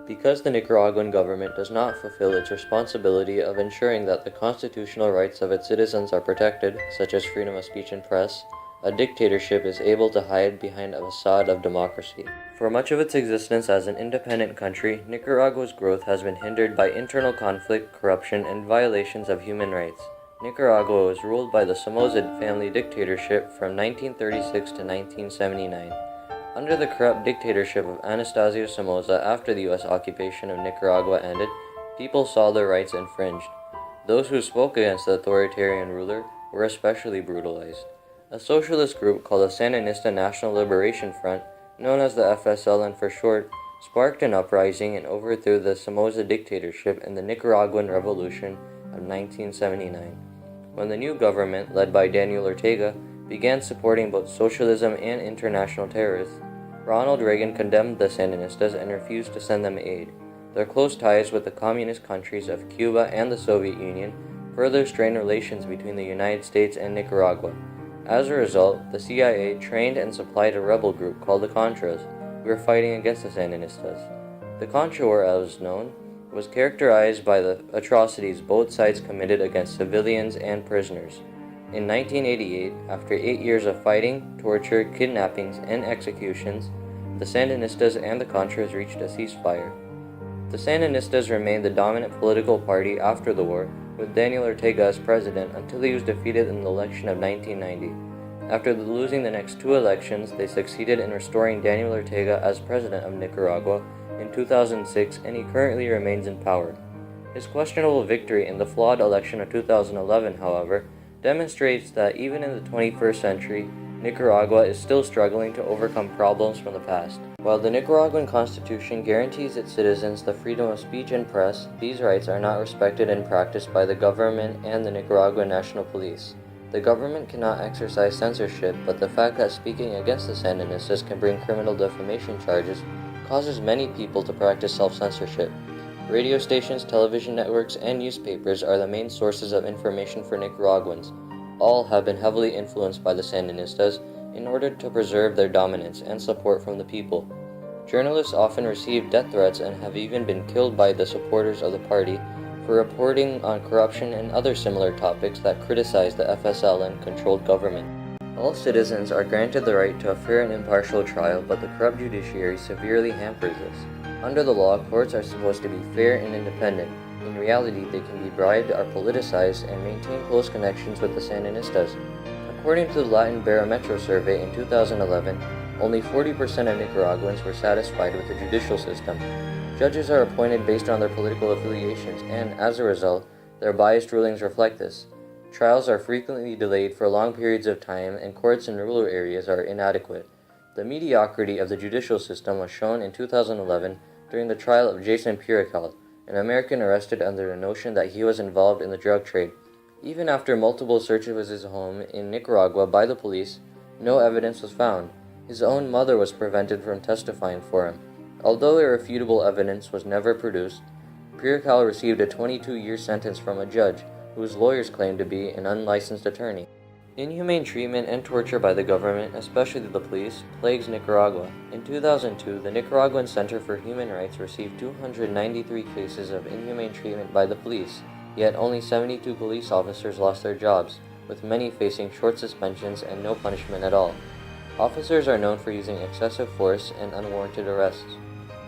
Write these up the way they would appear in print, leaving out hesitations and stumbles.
Because the Nicaraguan government does not fulfill its responsibility of ensuring that the constitutional rights of its citizens are protected, such as freedom of speech and press, a dictatorship is able to hide behind a facade of democracy. For much of its existence as an independent country, Nicaragua's growth has been hindered by internal conflict, corruption, and violations of human rights. Nicaragua was ruled by the Somoza family dictatorship from 1936 to 1979. Under the corrupt dictatorship of Anastasio Somoza after the U.S. occupation of Nicaragua ended, people saw their rights infringed. Those who spoke against the authoritarian ruler were especially brutalized. A socialist group called the Sandinista National Liberation Front, known as the FSLN for short, sparked an uprising and overthrew the Somoza dictatorship in the Nicaraguan Revolution of 1979. When the new government, led by Daniel Ortega, began supporting both socialism and international terrorists, Ronald Reagan condemned the Sandinistas and refused to send them aid. Their close ties with the communist countries of Cuba and the Soviet Union further strained relations between the United States and Nicaragua. As a result, the CIA trained and supplied a rebel group called the Contras, who were fighting against the Sandinistas. The Contra War, as known, was characterized by the atrocities both sides committed against civilians and prisoners. In 1988, after 8 years of fighting, torture, kidnappings, and executions, the Sandinistas and the Contras reached a ceasefire. The Sandinistas remained the dominant political party after the war, with Daniel Ortega as president until he was defeated in the election of 1990. After losing the next two elections, they succeeded in restoring Daniel Ortega as president of Nicaragua in 2006, and he currently remains in power. His questionable victory in the flawed election of 2011, however, demonstrates that even in the 21st century, Nicaragua is still struggling to overcome problems from the past. While the Nicaraguan Constitution guarantees its citizens the freedom of speech and press, these rights are not respected and practiced by the government and the Nicaraguan National Police. The government cannot exercise censorship, but the fact that speaking against the Sandinistas can bring criminal defamation charges causes many people to practice self-censorship. Radio stations, television networks, and newspapers are the main sources of information for Nicaraguans. All have been heavily influenced by the Sandinistas in order to preserve their dominance and support from the people. Journalists often receive death threats and have even been killed by the supporters of the party for reporting on corruption and other similar topics that criticize the FSLN-controlled government. All citizens are granted the right to a fair and impartial trial, but the corrupt judiciary severely hampers this. Under the law, courts are supposed to be fair and independent. In reality, they can be bribed, are politicized, and maintain close connections with the Sandinistas. According to the Latin Barometro survey in 2011, only 40% of Nicaraguans were satisfied with the judicial system. Judges are appointed based on their political affiliations, and as a result, their biased rulings reflect this. Trials are frequently delayed for long periods of time, and courts in rural areas are inadequate. The mediocrity of the judicial system was shown in 2011 during the trial of Jason Purical, an American arrested under the notion that he was involved in the drug trade. Even after multiple searches of his home in Nicaragua by the police, no evidence was found. His own mother was prevented from testifying for him. Although irrefutable evidence was never produced, Purical received a 22-year sentence from a judge, whose lawyers claimed to be an unlicensed attorney. Inhumane treatment and torture by the government, especially the police, plagues Nicaragua. In 2002, the Nicaraguan Center for Human Rights received 293 cases of inhumane treatment by the police, yet only 72 police officers lost their jobs, with many facing short suspensions and no punishment at all. Officers are known for using excessive force and unwarranted arrests.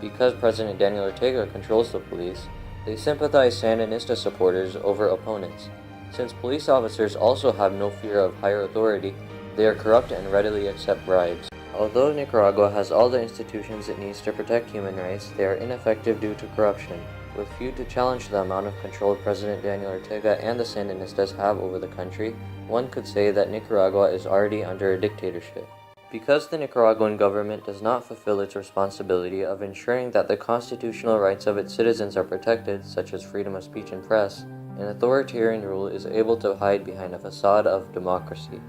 Because President Daniel Ortega controls the police, they sympathize Sandinista supporters over opponents. Since police officers also have no fear of higher authority, they are corrupt and readily accept bribes. Although Nicaragua has all the institutions it needs to protect human rights, they are ineffective due to corruption. With few to challenge the amount of control President Daniel Ortega and the Sandinistas have over the country, one could say that Nicaragua is already under a dictatorship. Because the Nicaraguan government does not fulfill its responsibility of ensuring that the constitutional rights of its citizens are protected, such as freedom of speech and press, an authoritarian rule is able to hide behind a facade of democracy.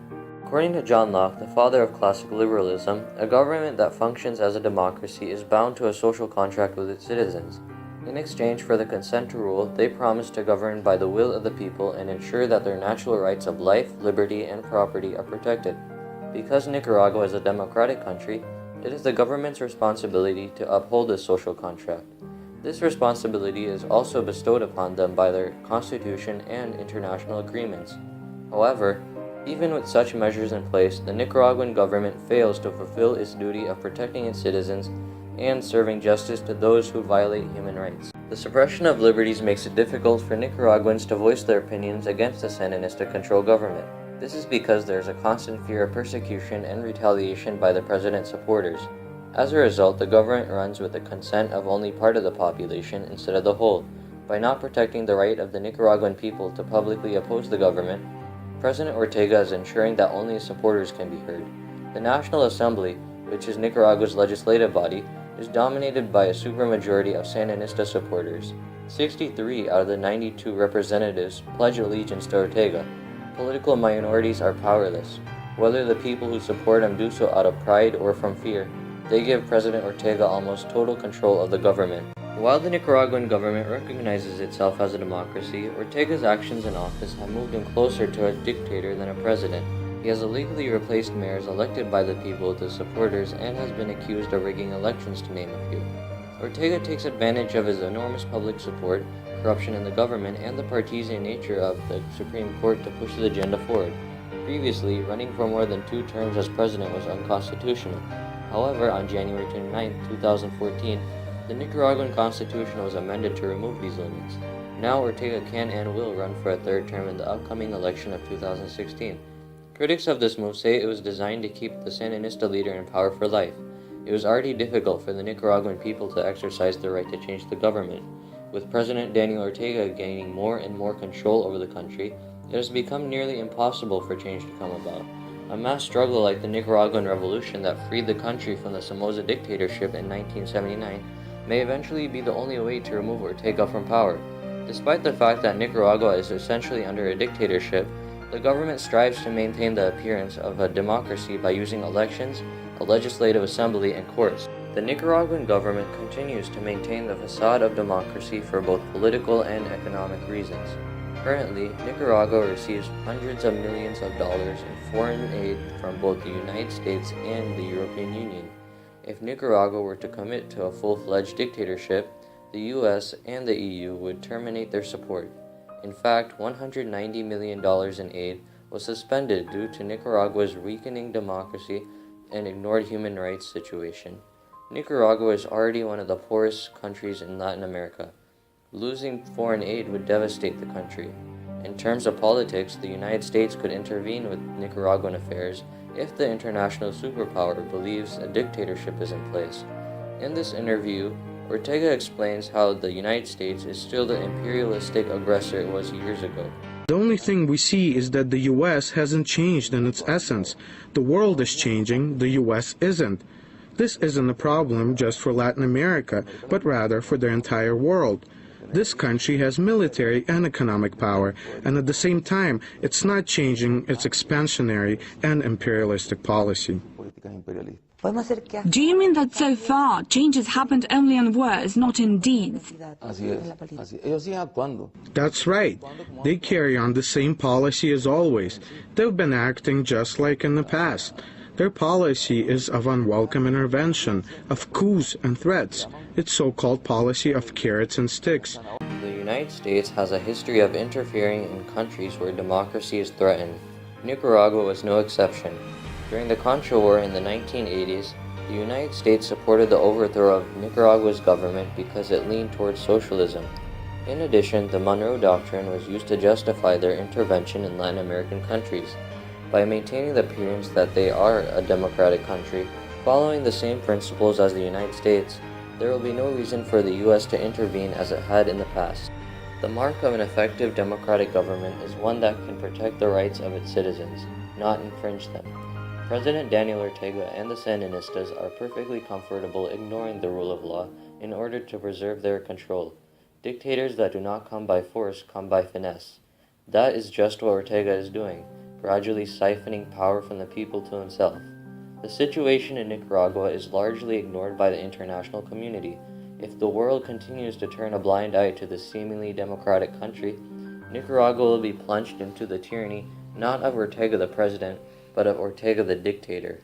According to John Locke, the father of classic liberalism, a government that functions as a democracy is bound to a social contract with its citizens. In exchange for the consent to rule, they promise to govern by the will of the people and ensure that their natural rights of life, liberty, and property are protected. Because Nicaragua is a democratic country, it is the government's responsibility to uphold this social contract. This responsibility is also bestowed upon them by their constitution and international agreements. However, even with such measures in place, the Nicaraguan government fails to fulfill its duty of protecting its citizens and serving justice to those who violate human rights. The suppression of liberties makes it difficult for Nicaraguans to voice their opinions against the Sandinista-controlled government. This is because there is a constant fear of persecution and retaliation by the president's supporters. As a result, the government runs with the consent of only part of the population instead of the whole. By not protecting the right of the Nicaraguan people to publicly oppose the government, President Ortega is ensuring that only his supporters can be heard. The National Assembly, which is Nicaragua's legislative body, is dominated by a supermajority of Sandinista supporters. 63 out of the 92 representatives pledge allegiance to Ortega. Political minorities are powerless. Whether the people who support him do so out of pride or from fear, they give President Ortega almost total control of the government. While the Nicaraguan government recognizes itself as a democracy, Ortega's actions in office have moved him closer to a dictator than a president. He has illegally replaced mayors elected by the people with his supporters and has been accused of rigging elections, to name a few. Ortega takes advantage of his enormous public support, corruption in the government, and the partisan nature of the Supreme Court to push the agenda forward. Previously, running for more than 2 terms as president was unconstitutional. However, on January 29, 2014, the Nicaraguan Constitution was amended to remove these limits. Now Ortega can and will run for a 3rd term in the upcoming election of 2016. Critics of this move say it was designed to keep the Sandinista leader in power for life. It was already difficult for the Nicaraguan people to exercise their right to change the government. With President Daniel Ortega gaining more and more control over the country, it has become nearly impossible for change to come about. A mass struggle like the Nicaraguan Revolution that freed the country from the Somoza dictatorship in 1979 may eventually be the only way to remove Ortega from power. Despite the fact that Nicaragua is essentially under a dictatorship, the government strives to maintain the appearance of a democracy by using elections, a legislative assembly, and courts. The Nicaraguan government continues to maintain the facade of democracy for both political and economic reasons. Currently, Nicaragua receives hundreds of millions of dollars in foreign aid from both the United States and the European Union. If Nicaragua were to commit to a full-fledged dictatorship, the US and the EU would terminate their support. In fact, $190 million in aid was suspended due to Nicaragua's weakening democracy and ignored human rights situation. Nicaragua is already one of the poorest countries in Latin America. Losing foreign aid would devastate the country. In terms of politics, the United States could intervene with Nicaraguan affairs if the international superpower believes a dictatorship is in place. In this interview, Ortega explains how the United States is still the imperialistic aggressor it was years ago. The only thing we see is that the U.S. hasn't changed in its essence. The world is changing, the U.S. isn't. This isn't a problem just for Latin America, but rather for the entire world. This country has military and economic power, and at the same time, it's not changing its expansionary and imperialistic policy. Do you mean that so far changes happened only in words, not in deeds? That's right. They carry on the same policy as always. They've been acting just like in the past. Their policy is of unwelcome intervention, of coups and threats. It's so-called policy of carrots and sticks. The United States has a history of interfering in countries where democracy is threatened. Nicaragua was no exception. During the Contra War in the 1980s, the United States supported the overthrow of Nicaragua's government because it leaned towards socialism. In addition, the Monroe Doctrine was used to justify their intervention in Latin American countries. By maintaining the appearance that they are a democratic country, following the same principles as the United States, there will be no reason for the U.S. to intervene as it had in the past. The mark of an effective democratic government is one that can protect the rights of its citizens, not infringe them. President Daniel Ortega and the Sandinistas are perfectly comfortable ignoring the rule of law in order to preserve their control. Dictators that do not come by force come by finesse. That is just what Ortega is doing, gradually siphoning power from the people to himself. The situation in Nicaragua is largely ignored by the international community. If the world continues to turn a blind eye to this seemingly democratic country, Nicaragua will be plunged into the tyranny not of Ortega the president, but of Ortega the dictator.